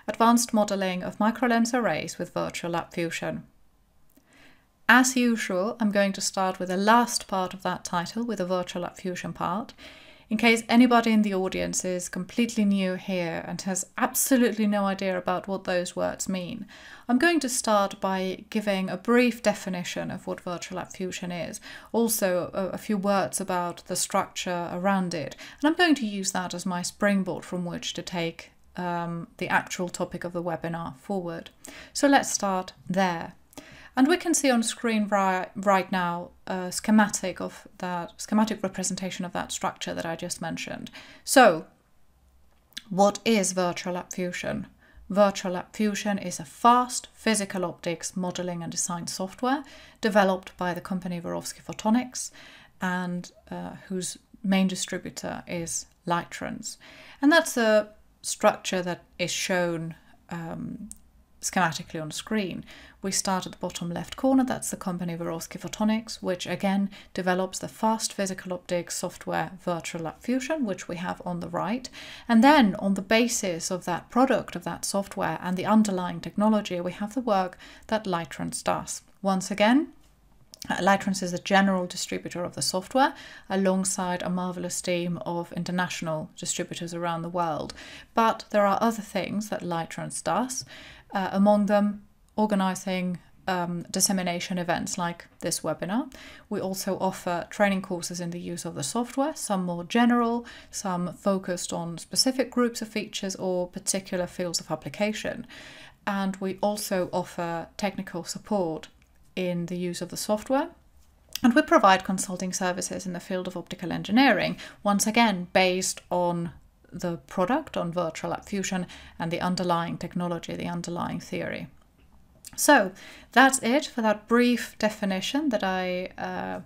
Advanced Modeling of Microlens Arrays with VirtualLab Fusion. As usual, I'm going to start with the last part of that title, with the VirtualLab Fusion part. In case anybody in the audience is completely new here and has absolutely no idea about what those words mean, I'm going to start by giving a brief definition of what VirtualLab Fusion is, also a few words about the structure around it, and I'm going to use that as my springboard from which to take the actual topic of the webinar forward. So let's start there. And we can see on screen right now a schematic representation of that structure that I just mentioned. So, what is VirtualLab Fusion? VirtualLab Fusion is a fast physical optics modeling and design software developed by the company 𝗃𝗲𝗀𝗀 and whose main distributor is Lightrans. And that's a structure that is shown schematically on screen. We start at the bottom left corner, that's the company 𝗃𝗲𝗀𝗀, which again develops the fast physical optics software VirtualLab Fusion, which we have on the right. And then on the basis of that product, of that software and the underlying technology, we have the work that Lightrans does. Once again, Lightrans is the general distributor of the software, alongside a marvelous team of international distributors around the world. But there are other things that Lightrans does, among them organising dissemination events like this webinar. We also offer training courses in the use of the software, some more general, some focused on specific groups of features or particular fields of application. And we also offer technical support in the use of the software. And we provide consulting services in the field of optical engineering, once again based on the product, on VirtualLab Fusion and the underlying technology, the underlying theory. So that's it for that brief definition that I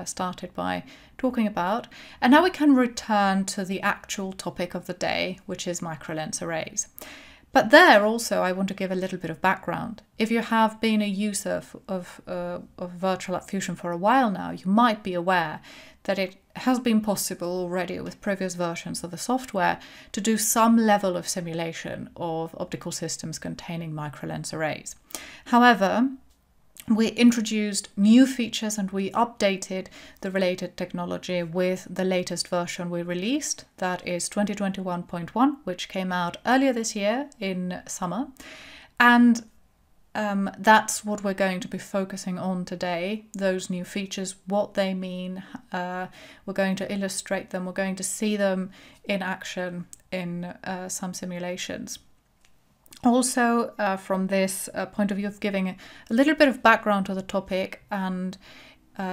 started by talking about. And now we can return to the actual topic of the day, which is microlens arrays. But there also I want to give a little bit of background. If you have been a user of VirtualLab Fusion for a while now, you might be aware that it has been possible already with previous versions of the software to do some level of simulation of optical systems containing microlens arrays. However, we introduced new features and we updated the related technology with the latest version we released, that is 2021.1, which came out earlier this year in summer. And that's what we're going to be focusing on today, those new features, what they mean. We're going to illustrate them, we're going to see them in action in some simulations. Also, from this point of view of giving a little bit of background to the topic and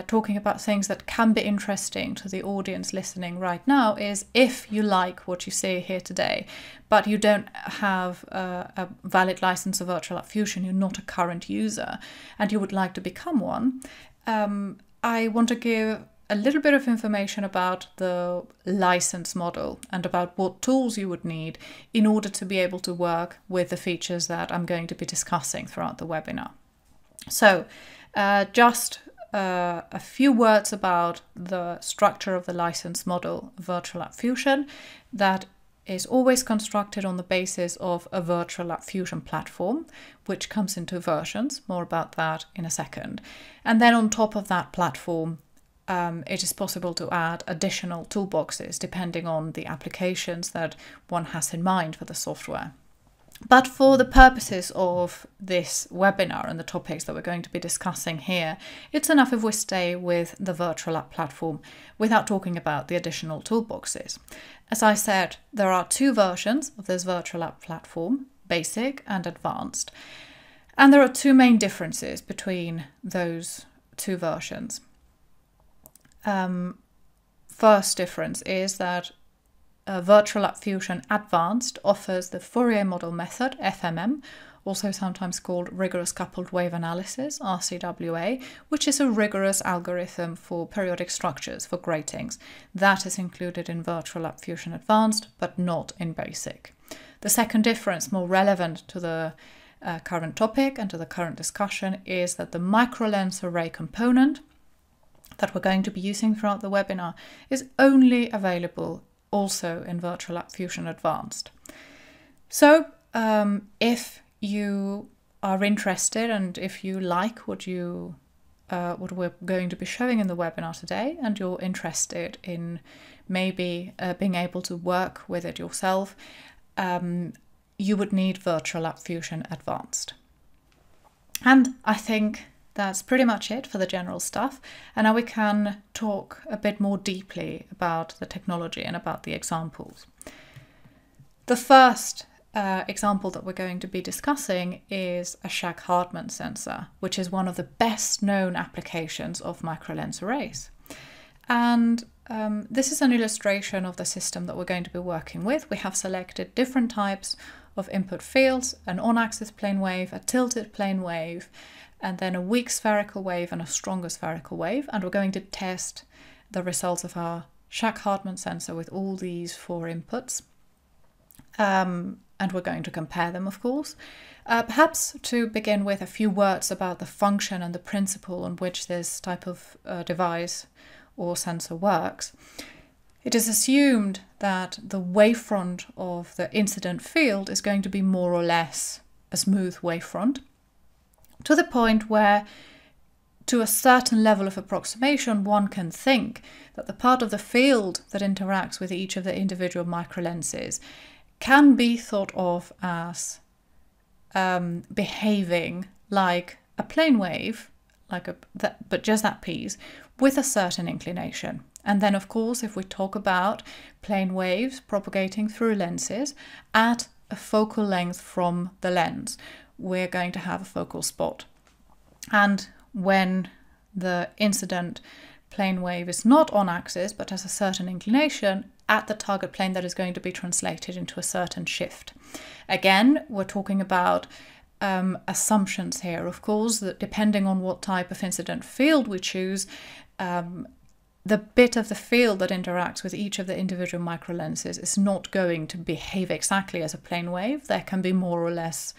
talking about things that can be interesting to the audience listening right now, is if you like what you see here today, but you don't have a valid license of VirtualLab Fusion, you're not a current user, and you would like to become one, I want to give a little bit of information about the license model and about what tools you would need in order to be able to work with the features that I'm going to be discussing throughout the webinar. So just a few words about the structure of the license model of VirtualLab Fusion that is always constructed on the basis of a VirtualLab Fusion platform, which comes in two versions. More about that in a second. And then on top of that platform, it is possible to add additional toolboxes depending on the applications that one has in mind for the software. But for the purposes of this webinar and the topics that we're going to be discussing here, it's enough if we stay with the VirtualLab platform without talking about the additional toolboxes. As I said, there are two versions of this VirtualLab platform, basic and advanced. And there are two main differences between those two versions. First difference is that VirtualLab Fusion Advanced offers the Fourier model method, FMM, also sometimes called rigorous coupled wave analysis, RCWA, which is a rigorous algorithm for periodic structures for gratings. That is included in VirtualLab Fusion Advanced, but not in Basic. The second difference, more relevant to the current topic and to the current discussion, is that the microlens array component that we're going to be using throughout the webinar is only available also in VirtualLab Fusion Advanced. So if you are interested and if you like what we're going to be showing in the webinar today, and you're interested in maybe being able to work with it yourself, you would need VirtualLab Fusion Advanced. And I think that's pretty much it for the general stuff. And now we can talk a bit more deeply about the technology and about the examples. The first example that we're going to be discussing is a 𝗃𝗲𝗀𝗀𝗀 sensor, which is one of the best known applications of microlens arrays. And this is an illustration of the system that we're going to be working with. We have selected different types of input fields: an on-axis plane wave, a tilted plane wave, and then a weak spherical wave and a stronger spherical wave. And we're going to test the results of our 𝗃𝗲𝗀𝗀𝗀 sensor with all these 4 inputs. And we're going to compare them, of course. Perhaps to begin with, a few words about the function and the principle on which this type of device or sensor works. It is assumed that the wavefront of the incident field is going to be more or less a smooth wavefront, to the point where, to a certain level of approximation, one can think that the part of the field that interacts with each of the individual microlenses can be thought of as behaving like a plane wave, but just that piece, with a certain inclination. And then, of course, if we talk about plane waves propagating through lenses at a focal length from the lens, we're going to have a focal spot. And when the incident plane wave is not on axis but has a certain inclination, at the target plane that is going to be translated into a certain shift. Again, we're talking about assumptions here, of course, that depending on what type of incident field we choose, the bit of the field that interacts with each of the individual microlenses is not going to behave exactly as a plane wave. There can be more or less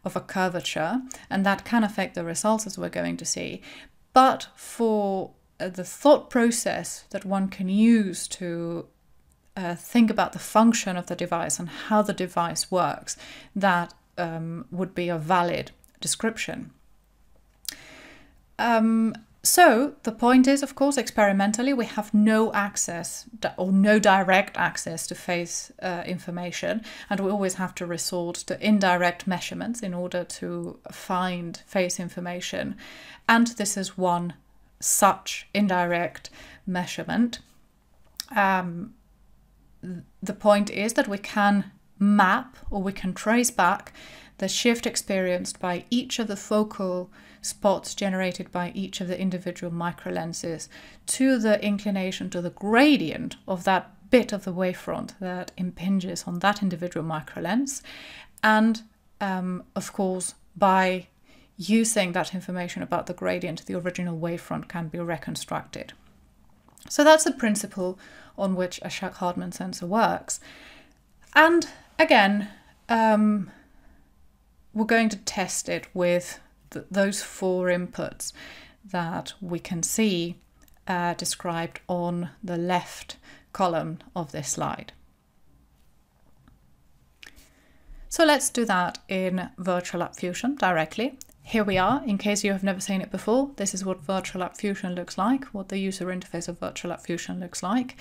of a curvature, and that can affect the results, as we're going to see. But for the thought process that one can use to think about the function of the device and how the device works, that would be a valid description. So the point is, of course, experimentally, we have no access or no direct access to phase information, and we always have to resort to indirect measurements in order to find phase information. And this is one such indirect measurement. The point is that we can map, or we can trace back, the shift experienced by each of the focal spots generated by each of the individual microlenses to the inclination, to the gradient of that bit of the wavefront that impinges on that individual microlens. And of course, by using that information about the gradient, the original wavefront can be reconstructed. So that's the principle on which a 𝗃𝗲𝗀𝗀𝗀 sensor works. And again, we're going to test it with those 4 inputs that we can see described on the left column of this slide. So let's do that in VirtualLab Fusion directly. Here we are. In case you have never seen it before, this is what VirtualLab Fusion looks like, what the user interface of VirtualLab Fusion looks like.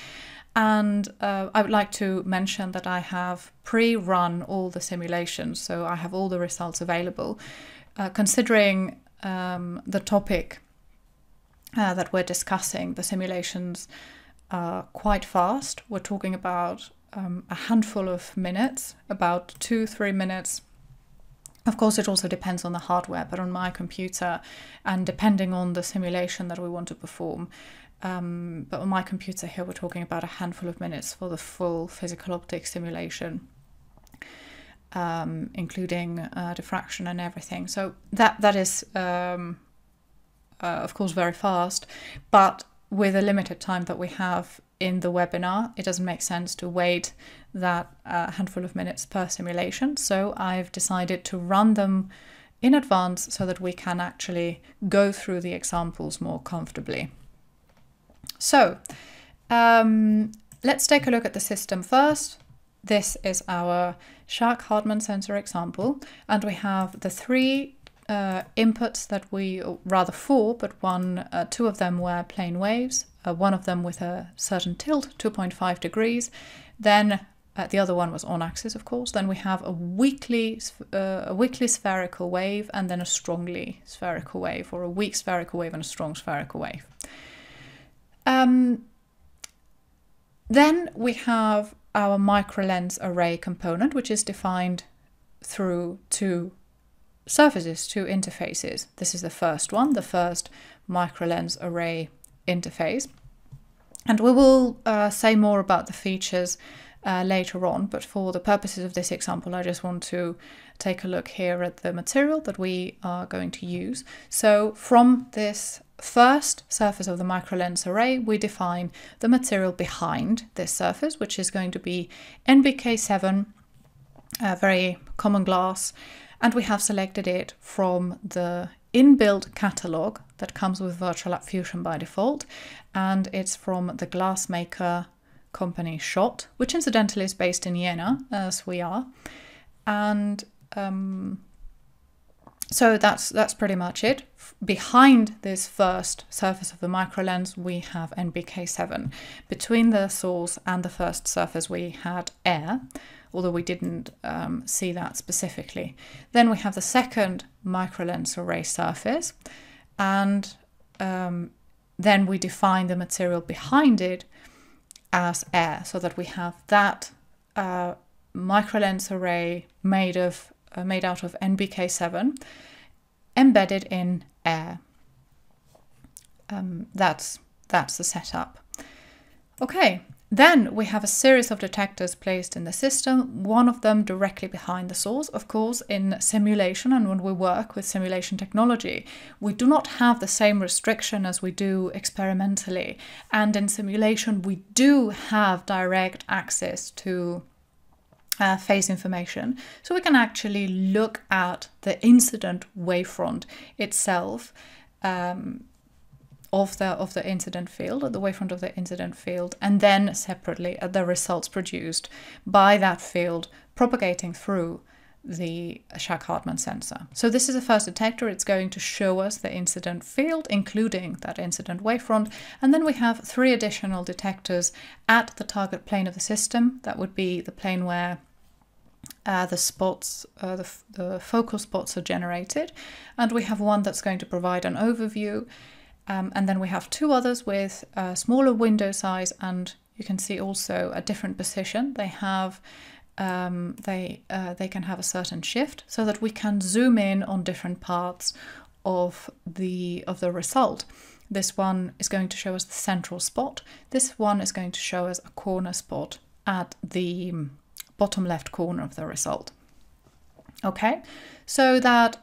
And I would like to mention that I have pre-run all the simulations, so I have all the results available. Considering the topic that we're discussing, the simulations are quite fast. We're talking about a handful of minutes, about 2-3 minutes. Of course, it also depends on the hardware, but on my computer, and depending on the simulation that we want to perform, but on my computer here, we're talking about a handful of minutes for the full physical optics simulation, including diffraction and everything. So that is, of course, very fast, but with a limited time that we have in the webinar, it doesn't make sense to wait that handful of minutes per simulation. So I've decided to run them in advance so that we can actually go through the examples more comfortably. So let's take a look at the system first. this is our 𝗃𝗲𝗿𝗀 sensor example, and we have the three inputs that we, or rather four, but two of them were plane waves, one of them with a certain tilt, 2.5 degrees, then the other one was on axis, of course. Then we have a weakly spherical wave, and then a strongly spherical wave, or a weak spherical wave and a strong spherical wave. Then we have our Microlens Array component, which is defined through two surfaces, two interfaces. This is the first one, the first Microlens Array interface. And we will say more about the features later on, but for the purposes of this example, I just want to take a look here at the material that we are going to use. So from this first surface of the Microlens Array, we define the material behind this surface, which is going to be NBK7, very common glass, and we have selected it from the inbuilt catalog that comes with VirtualLab Fusion by default, and it's from the glass maker company 𝗃𝗲𝗏, which incidentally is based in Jena, as we are. And so that's pretty much it. Behind this first surface of the microlens, we have NBK7. Between the source and the first surface, we had air, although we didn't see that specifically. Then we have the second Microlens Array surface, and then we define the material behind it as air, so that we have that Microlens Array made out of NBK7 embedded in air. That's the setup. Okay, then we have a series of detectors placed in the system, one of them directly behind the source. Of course, in simulation and when we work with simulation technology, we do not have the same restriction as we do experimentally. And in simulation, we do have direct access to phase information. So we can actually look at the incident wavefront itself, of the incident field, or the wavefront of the incident field, and then separately at the results produced by that field propagating through the 𝗃𝗲𝗿𝗀 sensor. So this is the first detector. It's going to show us the incident field, including that incident wavefront. And then we have three additional detectors at the target plane of the system. That would be the plane where the spots, the focal spots are generated. And we have one that's going to provide an overview. And then we have two others with a smaller window size, and you can see also a different position. They have they can have a certain shift, so that we can zoom in on different parts of the result. This one is going to show us the central spot. This one is going to show us a corner spot at the bottom left corner of the result. Okay, so that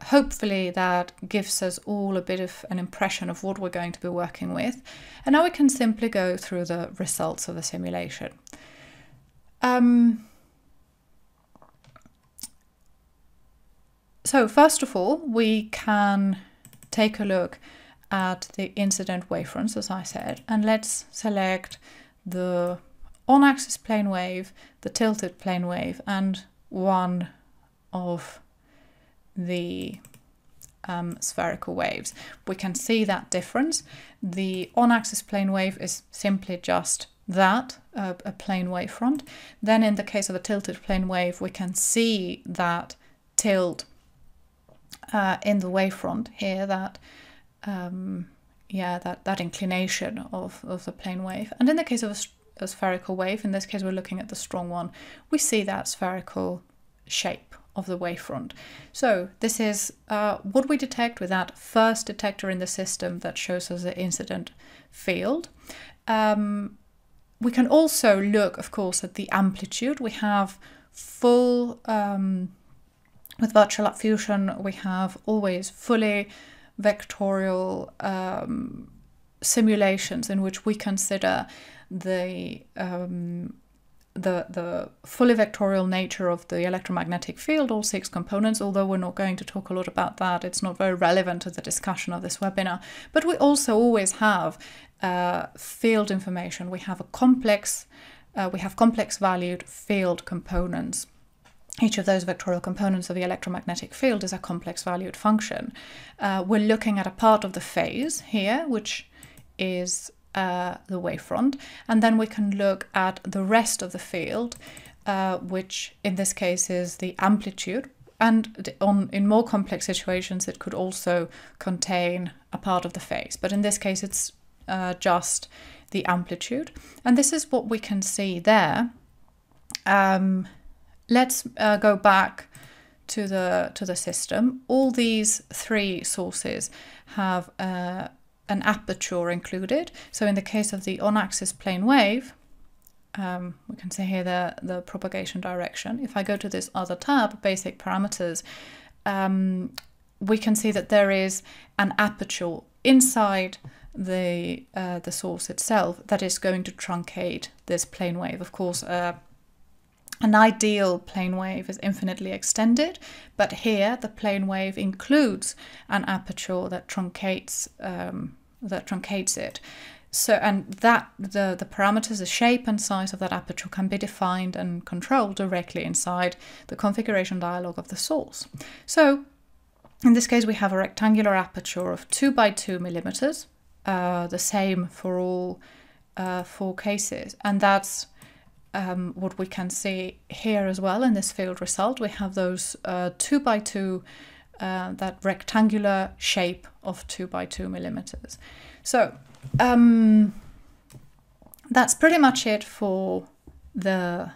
hopefully that gives us all a bit of an impression of what we're going to be working with. And now we can simply go through the results of the simulation. So first of all, we can take a look at the incident wavefronts, as I said, and let's select the on-axis plane wave, the tilted plane wave, and one of the spherical waves. We can see that difference. The on-axis plane wave is simply just that, a plane wavefront. Then in the case of a tilted plane wave, we can see that tilt in the wavefront here, that that inclination of the plane wave. And in the case of a spherical wave, in this case we're looking at the strong one, we see that spherical shape of the wavefront. So this is what we detect with that first detector in the system that shows us the incident field. We can also look, of course, at the amplitude. We have full, with VirtualLab Fusion, we have always fully vectorial simulations in which we consider the fully vectorial nature of the electromagnetic field, all 6 components, although we're not going to talk a lot about that. It's not very relevant to the discussion of this webinar. But we also always have field information. We have a complex we have complex valued field components. Each of those vectorial components of the electromagnetic field is a complex valued function. We're looking at a part of the phase here, which is the wavefront, and then we can look at the rest of the field, which in this case is the amplitude, and in more complex situations it could also contain a part of the phase, but in this case it's just the amplitude, and this is what we can see there. Let's go back to the system. All these three sources have an aperture included. So in the case of the on-axis plane wave, we can see here the propagation direction. If I go to this other tab, basic parameters, we can see that there is an aperture inside the source itself that is going to truncate this plane wave. Of course, an ideal plane wave is infinitely extended, but here the plane wave includes an aperture that truncates it. So, and that the parameters, the shape and size of that aperture can be defined and controlled directly inside the configuration dialog of the source. So, in this case, we have a rectangular aperture of 2 by 2 millimeters, the same for all 4 cases, and that's what we can see here as well in this field result. We have those 2 by 2, that rectangular shape of 2 by 2 millimeters. So that's pretty much it for the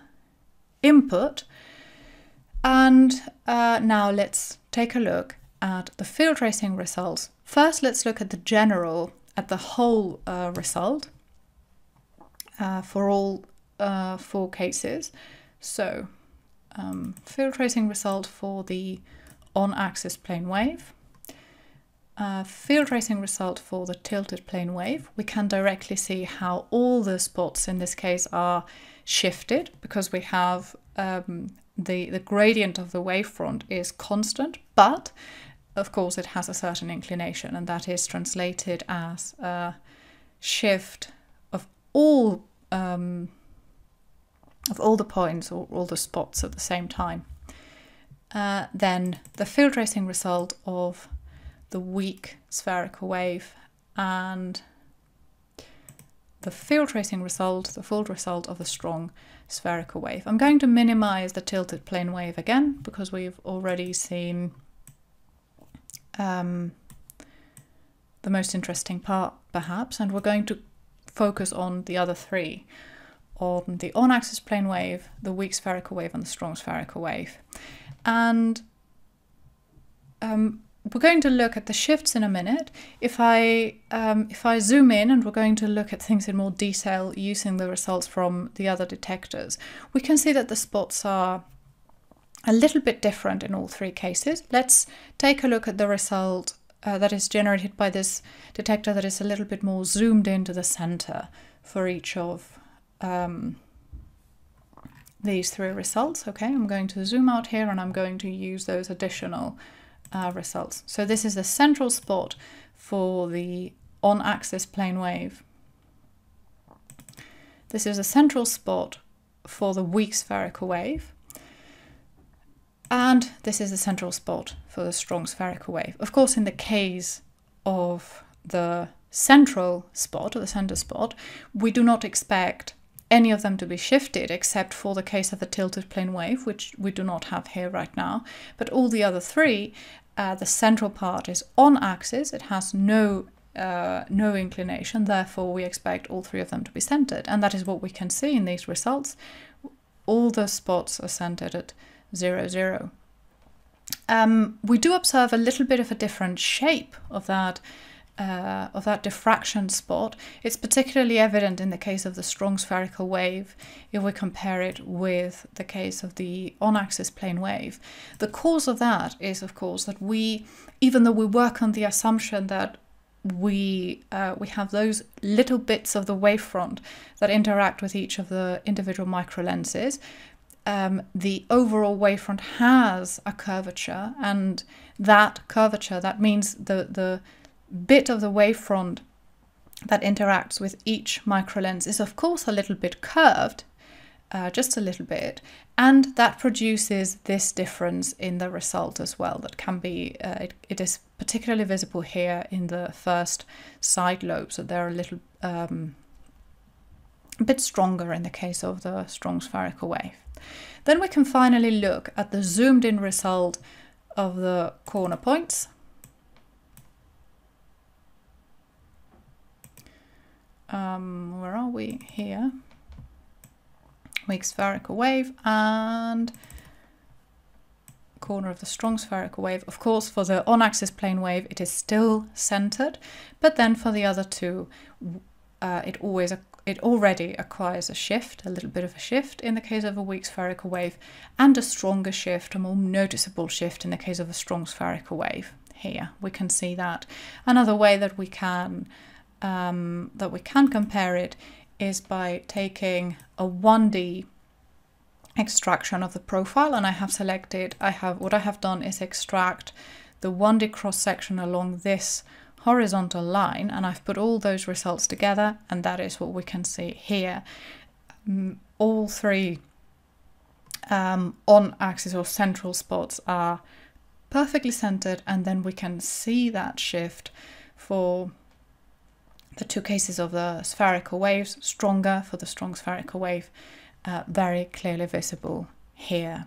input. And now let's take a look at the field tracing results. First, let's look at the whole result for all 4 cases. So field tracing result for the on-axis plane wave, field tracing result for the tilted plane wave. We can directly see how all the spots in this case are shifted because we have the gradient of the wavefront is constant, but of course it has a certain inclination, and that is translated as a shift of all the points or all the spots at the same time. Then the field tracing result of the weak spherical wave and the field tracing result, the full result of the strong spherical wave. I'm going to minimize the tilted plane wave again because we've already seen the most interesting part perhaps, and we're going to focus on the other 3, on the on-axis plane wave, the weak spherical wave and the strong spherical wave. And we're going to look at the shifts in a minute. If I zoom in and we're going to look at things in more detail using the results from the other detectors, we can see that the spots are a little bit different in all 3 cases. Let's take a look at the result that is generated by this detector that is a little bit more zoomed into the center for each of these 3 results. Okay, I'm going to zoom out here and I'm going to use those additional results. So this is the central spot for the on-axis plane wave. This is a central spot for the weak spherical wave. And this is the central spot for the strong spherical wave. Of course, in the case of the central spot, or the center spot, we do not expect any of them to be shifted except for the case of the tilted plane wave, which we do not have here right now. But all the other 3, the central part is on axis, it has no inclination, therefore we expect all 3 of them to be centered. And that is what we can see in these results. All the spots are centered at 0, 0. We do observe a little bit of a different shape of that diffraction spot. It's particularly evident in the case of the strong spherical wave if we compare it with the case of the on-axis plane wave. The cause of that is, of course, that even though we work on the assumption that we have those little bits of the wavefront that interact with each of the individual microlenses, the overall wavefront has a curvature, and that curvature, that means the bit of the wavefront that interacts with each microlens is of course a little bit curved, just a little bit, and that produces this difference in the result as well. That can be, it is particularly visible here in the first side lobe, so they're a little a bit stronger in the case of the strong spherical wave. Then we can finally look at the zoomed in result of the corner points. Where are we? Here. Weak spherical wave and corner of the strong spherical wave. Of course, for the on-axis plane wave, it is still centered, but then for the other two, it already acquires a shift, a little bit of a shift in the case of a weak spherical wave, and a stronger shift, a more noticeable shift in the case of a strong spherical wave. Here we can see that. Another way that we can compare it is by taking a 1D extraction of the profile, and what I have done is extract the 1D cross section along this horizontal line, and I've put all those results together, and that is what we can see here. All three on-axis or central spots are perfectly centered, and then we can see that shift for the two cases of the spherical waves, stronger for the strong spherical wave, very clearly visible here.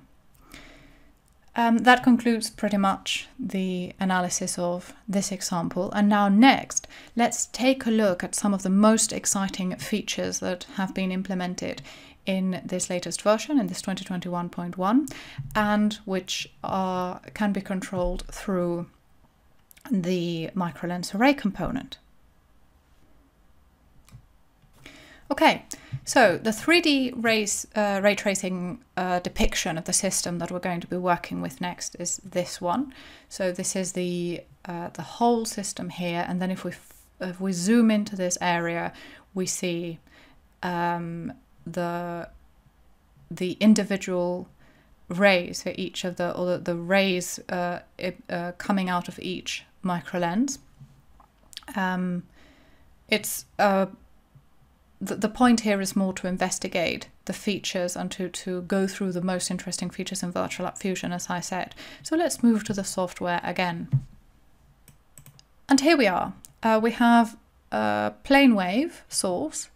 That concludes pretty much the analysis of this example. And now next, let's take a look at some of the most exciting features that have been implemented in this latest version, in this 2021.1, and which can be controlled through the Microlens Array component. Okay, so the 3D ray tracing depiction of the system that we're going to be working with next is this one. So this is the whole system here, and then if we zoom into this area, we see the individual rays for each of the rays coming out of each microlens. The point here is more to investigate the features and to go through the most interesting features in VirtualLab Fusion, as I said. So let's move to the software again. And here we are. We have a plane wave source,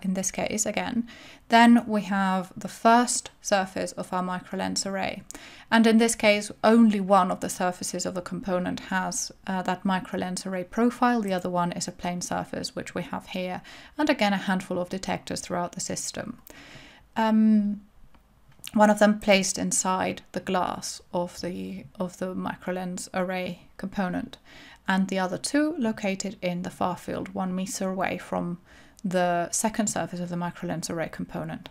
in this case again. Then we have the first surface of our Microlens array. And in this case, only one of the surfaces of the component has that Microlens array profile. The other one is a plane surface, which we have here. And again, a handful of detectors throughout the system. One of them placed inside the glass of the Microlens array component, and the other two located in the far field, 1 meter away from the second surface of the Microlens array component.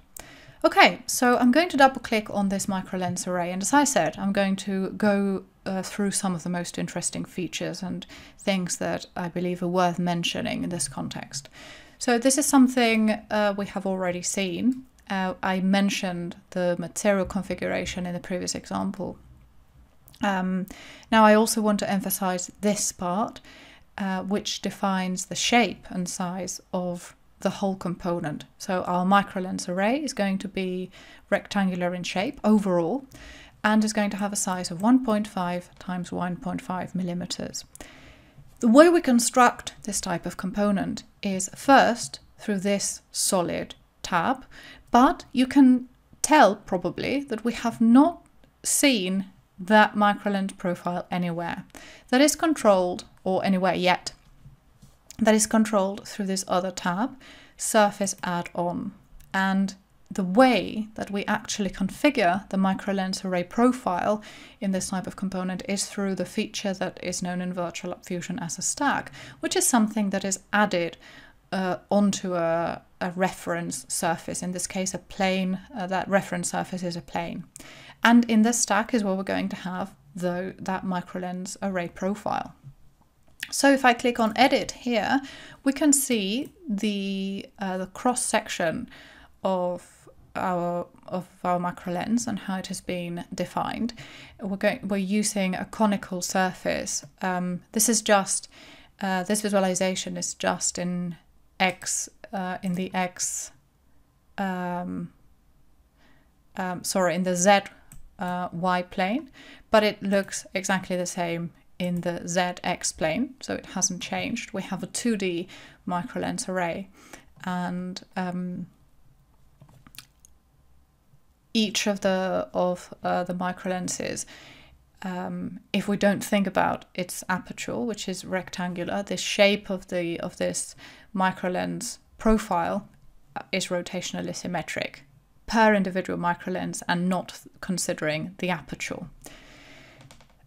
Okay, so I'm going to double click on this Microlens array, and as I said, I'm going to go through some of the most interesting features and things that I believe are worth mentioning in this context. So this is something we have already seen. I mentioned the material configuration in the previous example. Now I also want to emphasize this part, which defines the shape and size of the whole component. So our Microlens array is going to be rectangular in shape overall, and is going to have a size of 1.5 times 1.5 millimeters. The way we construct this type of component is first through this solid tab, but you can tell probably that we have not seen that Microlens profile anywhere. That is controlled, or anywhere yet, that is controlled through this other tab, Surface Add-on. And the way that we actually configure the Microlens array profile in this type of component is through the feature that is known in VirtualLab Fusion as a stack, which is something that is added onto a reference surface, in this case a plane. That reference surface is a plane. And in this stack is where we're going to have that Microlens array profile. So if I click on Edit here, we can see the cross-section of our Microlens and how it has been defined. We're using a conical surface. This is just this visualization is just in the X in the Z Y plane, but it looks exactly the same in the ZX plane, so it hasn't changed. We have a 2D microlens array, and each of the microlenses, if we don't think about its aperture, which is rectangular, the shape of this microlens profile is rotationally symmetric per individual microlens, and not considering the aperture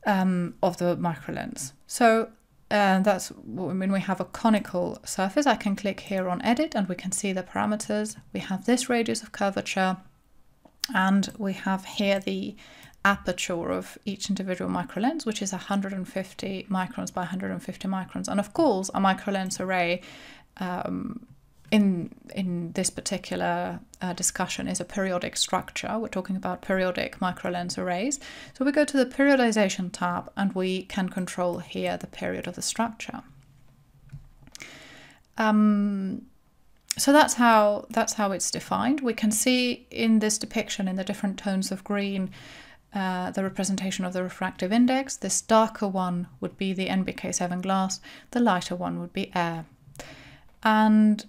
of the microlens. So that's when we have a conical surface. I can click here on edit and we can see the parameters. We have this radius of curvature, and we have here the aperture of each individual microlens, which is 150 microns by 150 microns. And of course, a microlens array in this particular discussion is a periodic structure. We're talking about periodic microlens arrays. So we go to the periodization tab and we can control here the period of the structure. So that's how it's defined. We can see in this depiction, in the different tones of green, the representation of the refractive index. This darker one would be the NBK7 glass, the lighter one would be air. And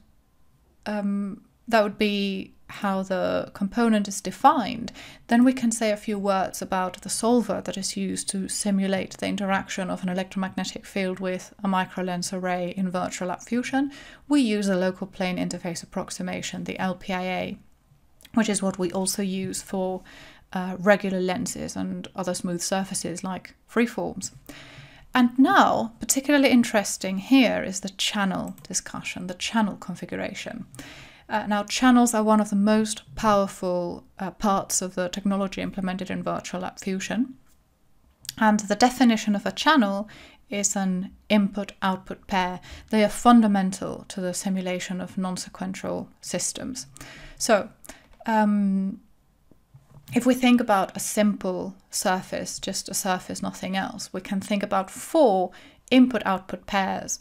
that would be how the component is defined. Then we can say a few words about the solver that is used to simulate the interaction of an electromagnetic field with a microlens array in VirtualLab Fusion. We use a local plane interface approximation, the LPIA, which is what we also use for regular lenses and other smooth surfaces like freeforms. And now, particularly interesting here is the channel discussion, the channel configuration. Now, channels are one of the most powerful parts of the technology implemented in VirtualLab Fusion. And the definition of a channel is an input-output pair. They are fundamental to the simulation of non-sequential systems. So, if we think about a simple surface, just a surface, nothing else, we can think about 4 input-output pairs.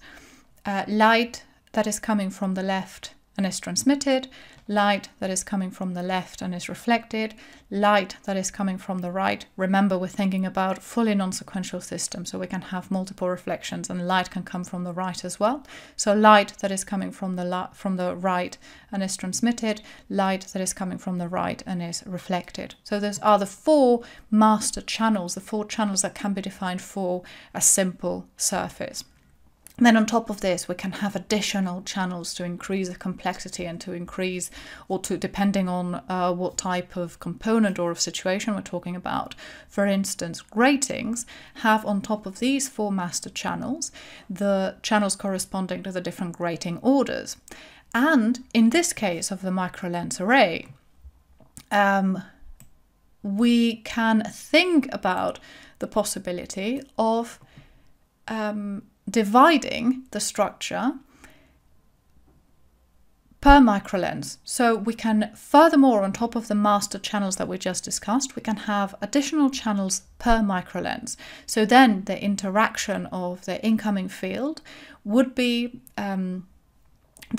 Light that is coming from the left and is transmitted, light that is coming from the left and is reflected, light that is coming from the right. Remember, we're thinking about fully non-sequential systems, so we can have multiple reflections, and light can come from the right as well. So light that is coming from the right and is transmitted, light that is coming from the right and is reflected. So those are the 4 master channels, the 4 channels that can be defined for a simple surface. Then on top of this, we can have additional channels to increase the complexity and to increase, or to, depending on what type of component or of situation we're talking about. For instance, gratings have on top of these 4 master channels, the channels corresponding to the different grating orders. And in this case of the microlens array, we can think about the possibility of dividing the structure per microlens. So we can, furthermore, on top of the master channels that we just discussed, we can have additional channels per microlens. So then the interaction of the incoming field would be, the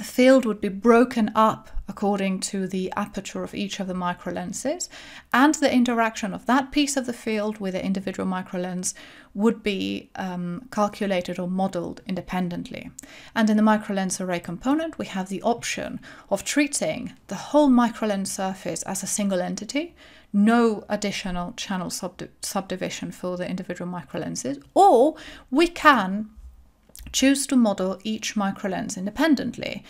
field would be broken up according to the aperture of each of the microlenses, and the interaction of that piece of the field with the individual microlens would be calculated or modeled independently. And in the microlens array component, we have the option of treating the whole microlens surface as a single entity, no additional channel subdivision for the individual microlenses, or we can choose to model each microlens independently.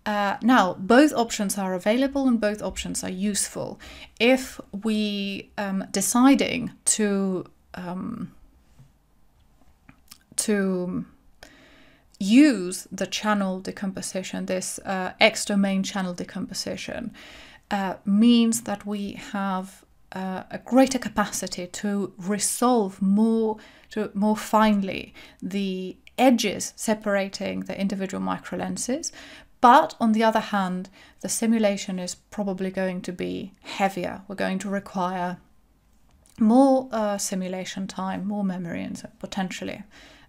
Now, both options are available and both options are useful. If we deciding to use the channel decomposition, this X-domain channel decomposition, means that we have a greater capacity to resolve more finely the edges separating the individual microlenses. But on the other hand, the simulation is probably going to be heavier. We're going to require more simulation time, more memory, and so potentially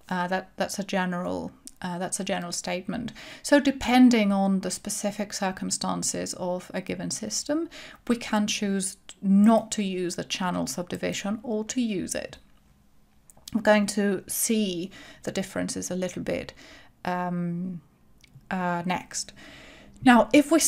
that's a general That's a general statement. So depending on the specific circumstances of a given system, we can choose not to use the channel subdivision or to use it. We're going to see the differences a little bit next. Now, if we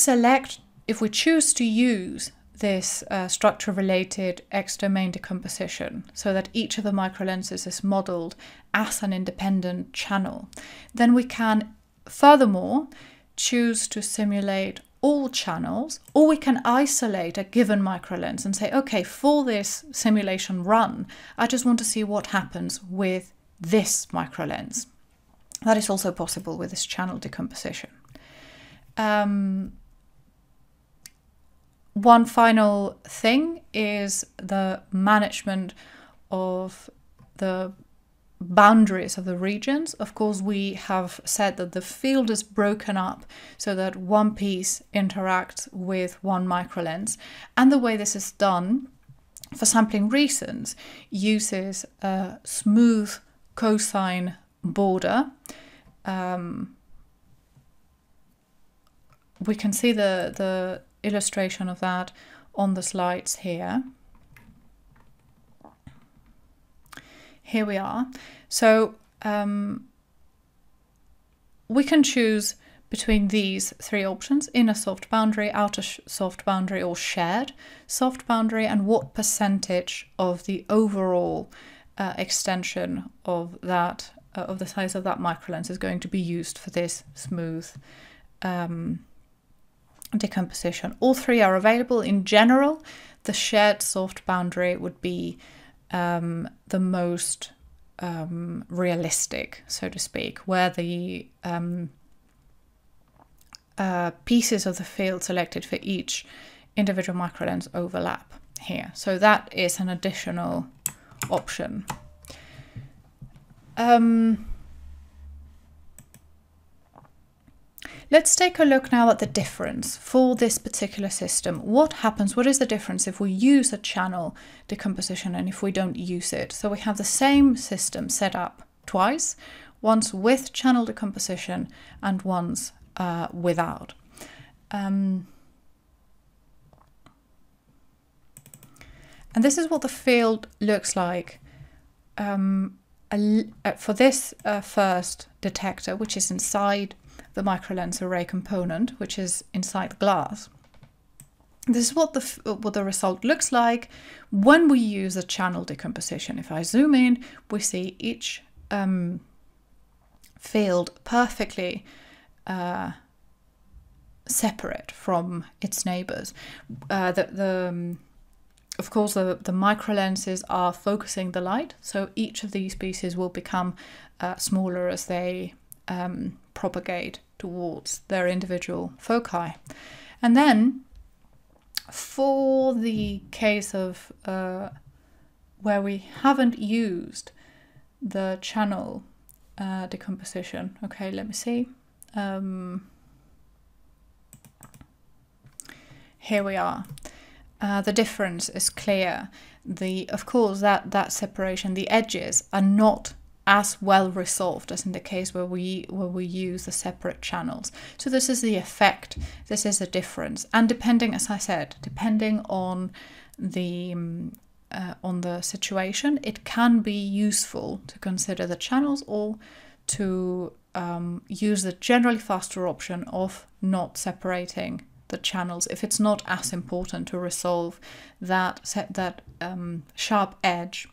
choose to use this structure-related X-domain decomposition so that each of the microlenses is modeled as an independent channel, then we can furthermore choose to simulate all channels, or we can isolate a given microlens and say, okay, for this simulation run, I just want to see what happens with this microlens. That is also possible with this channel decomposition. One final thing is the management of the boundaries of the regions. Of course, we have said that the field is broken up so that one piece interacts with one microlens, and the way this is done for sampling reasons uses a smooth cosine border. We can see the illustration of that on the slides here. Here we are. So we can choose between these three options: inner soft boundary, outer soft boundary, or shared soft boundary, and what percentage of the overall extension of that of the size of that microlens is going to be used for this smooth decomposition. All three are available. In general, the shared soft boundary would be the most realistic, so to speak, where the pieces of the field selected for each individual microlens overlap here. So that is an additional option. Let's take a look now at the difference for this particular system. What happens? What is the difference if we use a channel decomposition and if we don't use it? So we have the same system set up twice, once with channel decomposition and once without. And this is what the field looks like for this first detector, which is inside the Microlens Array component, which is inside the glass. This is what the result looks like when we use a channel decomposition. If I zoom in, we see each field perfectly separate from its neighbors. Of course, the microlenses are focusing the light, so each of these pieces will become smaller as they propagate towards their individual foci. And then for the case of where we haven't used the channel decomposition, okay, let me see. Here we are. The difference is clear. Of course, that separation, the edges are not as well resolved as in the case where we use the separate channels. So this is the effect. This is the difference. And depending, as I said, depending on the situation, it can be useful to consider the channels or to use the generally faster option of not separating the channels if it's not as important to resolve that sharp edge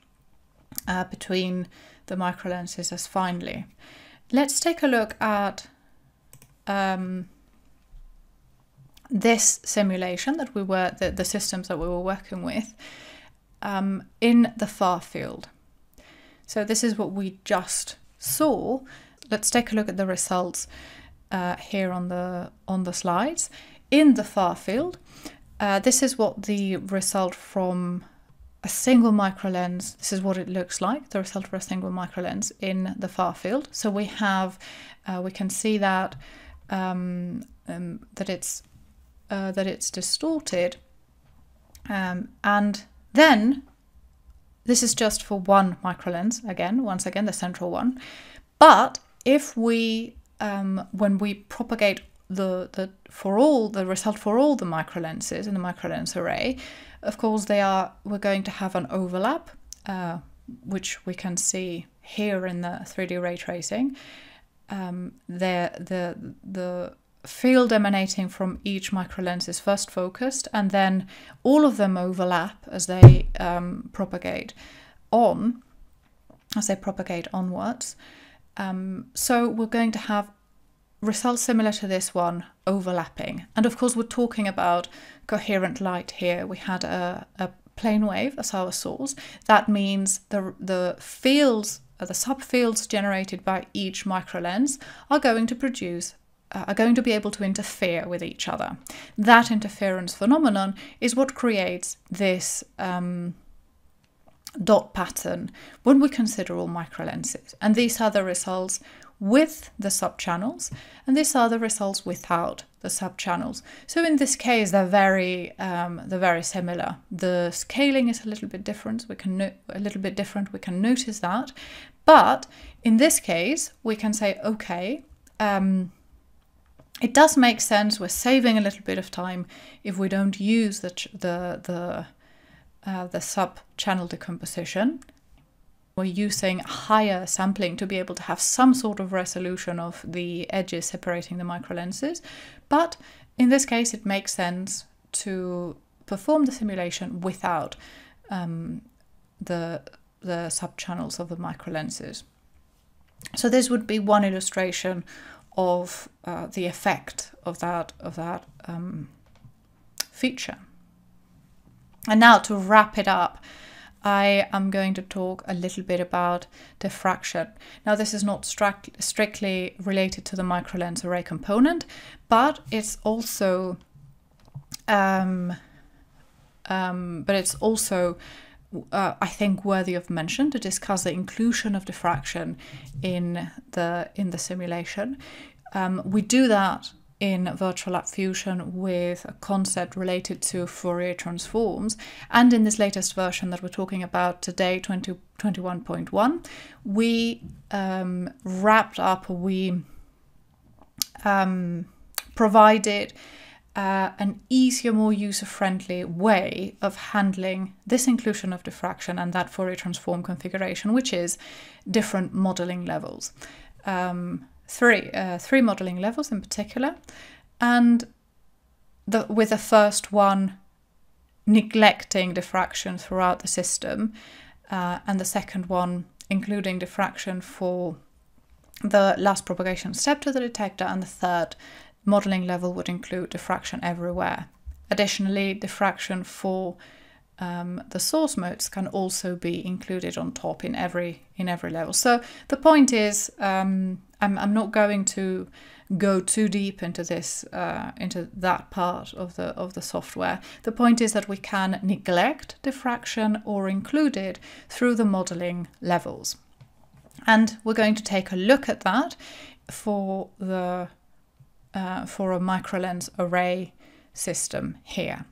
between the microlenses as finely. Let's take a look at this simulation that the systems that we were working with in the far field. So this is what we just saw. Let's take a look at the results here on the slides. In the far field, this is what the result from a single microlens, this is what it looks like, the result for a single microlens in the far field. So we have, we can see that that it's distorted, and then this is just for one microlens, once again the central one. But if we, when we propagate the result for all the microlenses in the microlens array, of course we're going to have an overlap, which we can see here in the 3D ray tracing. The field emanating from each microlens is first focused, and then all of them overlap as they propagate onwards. So we're going to have results similar to this one overlapping. And of course, we're talking about coherent light here. We had a plane wave as our source. That means the fields, the subfields generated by each microlens are going to be able to interfere with each other. That interference phenomenon is what creates this dot pattern when we consider all microlenses. And these are the results with the subchannels, and these are the results without the subchannels. So in this case, they're very similar. The scaling is a little bit different. We can notice that, but in this case, we can say, okay, it does make sense. We're saving a little bit of time if we don't use the sub-channel decomposition. We're using higher sampling to be able to have some sort of resolution of the edges separating the microlenses. But in this case, it makes sense to perform the simulation without the subchannels of the microlenses. So this would be one illustration of the effect of that feature. And now, to wrap it up, I am going to talk a little bit about diffraction. Now, this is not strictly related to the microlens array component, but it's also I think worthy of mention to discuss the inclusion of diffraction in the simulation. We do that in VirtualLab Fusion with a concept related to Fourier transforms, and in this latest version that we're talking about today, 21.1, we wrapped up, we provided an easier, more user-friendly way of handling this inclusion of diffraction and that Fourier transform configuration, which is different modeling levels. Three modeling levels in particular, and with the first one neglecting diffraction throughout the system, and the second one including diffraction for the last propagation step to the detector, and the third modeling level would include diffraction everywhere. Additionally, diffraction for the source modes can also be included on top in every level. So the point is, I'm not going to go too deep into this, into that part of the software. The point is that we can neglect diffraction or include it through the modeling levels, and we're going to take a look at that for a microlens array system here.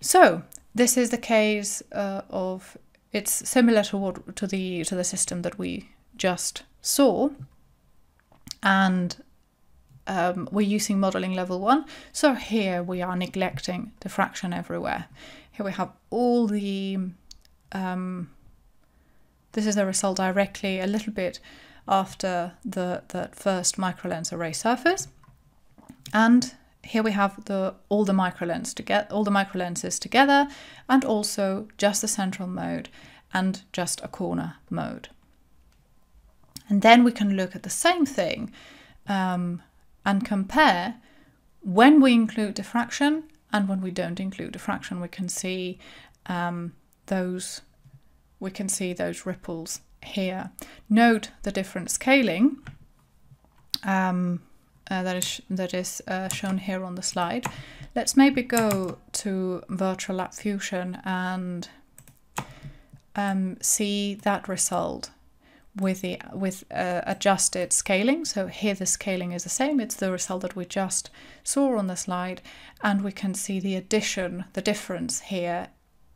So this is the case of, it's similar to the system that we just saw, and we're using modeling level 1. So here we are neglecting diffraction everywhere. Here we have all the this is the result directly a little bit after the first microlens array surface, and here we have all the microlenses together, and also just the central mode and just a corner mode. And then we can look at the same thing and compare when we include diffraction and when we don't include diffraction. We can see those ripples here. Note the different scaling that is shown here on the slide. Let's maybe go to VirtualLab Fusion and see that result with adjusted scaling. So here the scaling is the same. It's the result that we just saw on the slide, and we can see the difference here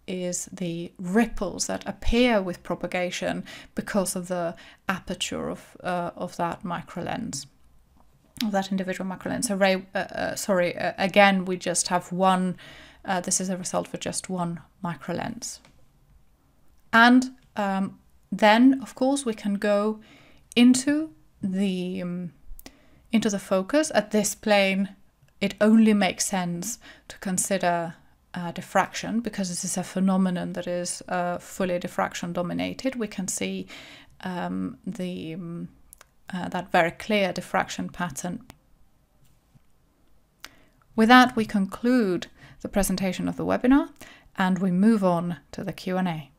is the ripples that appear with propagation because of the aperture of that microlens, of that individual microlens array. Again, we just have one, this is a result for just one microlens. And then, of course, we can go into the focus. At this plane, it only makes sense to consider diffraction, because this is a phenomenon that is fully diffraction dominated. We can see that very clear diffraction pattern. With that, we conclude the presentation of the webinar, and we move on to the Q&A.